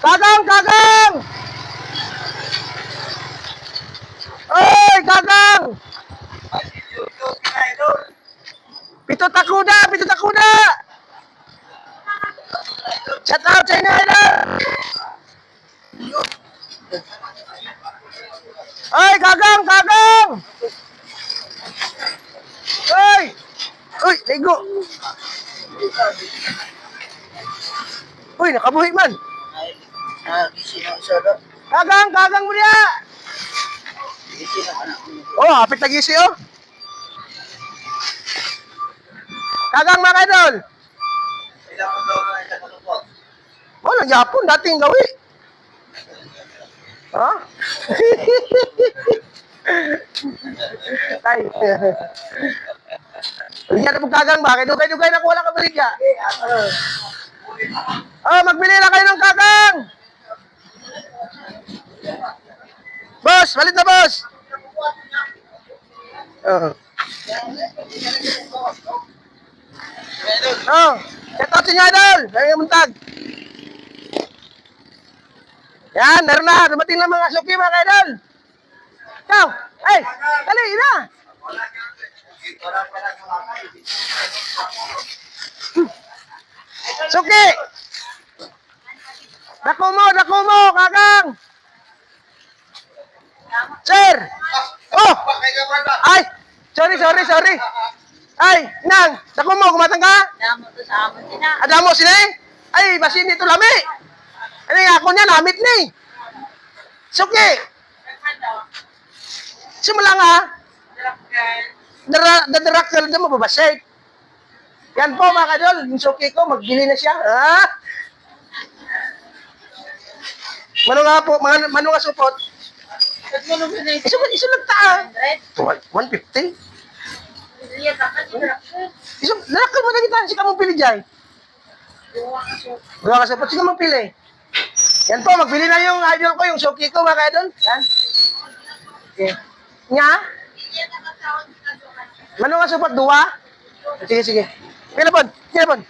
Kagang! Kagang! Oy! Kagang! Pito takuda! Pito takuda! Shout out sa inyo! Oy! Kagang! Kagang! Oy! Uy! Ligo! Uy! Nakabuhi man! Kagang! Kagang mo niya! Oh, hapit na gisi oh! Kagang mga idol! Oh, nang Japon, dating gawi. Ha? Ay. Hindi na po kagang ba? Dugay-dugay na ko wala ka balik ka. Oh, magbili na kayo ng kagang! Boss, balit na boss! Oh. Oh, shout out sa inyo idol! Ay, muntag! Yan, meron na. Dumating lang mga suki mga idol. Ikaw, ay, dali, ina. Suki! Dako mo, kagang! Sir! Oh! Ay! Sorry. Ay, nang, dako mo, kumatang ka? Damo to sa amon sina. Adamo sila eh? Ay, basin ito lami. Ano yung ako niya, lamit ni. Suki! Simula nga. Dadarakal na mababasay. Yan po mga kadol, yung suki ko, magbili na siya. Ha? Mano nga po, mano nga supot? Isulag taa. 150. Darakal mo na kita, sika mong pili dyan. Gawa ka supot, sika mong pili. Yan po, magbili na yung idol ko, yung suki ko mga kadol. Yan. Okay. Nya? Mano nga supot, 2? Sige. Pilapon.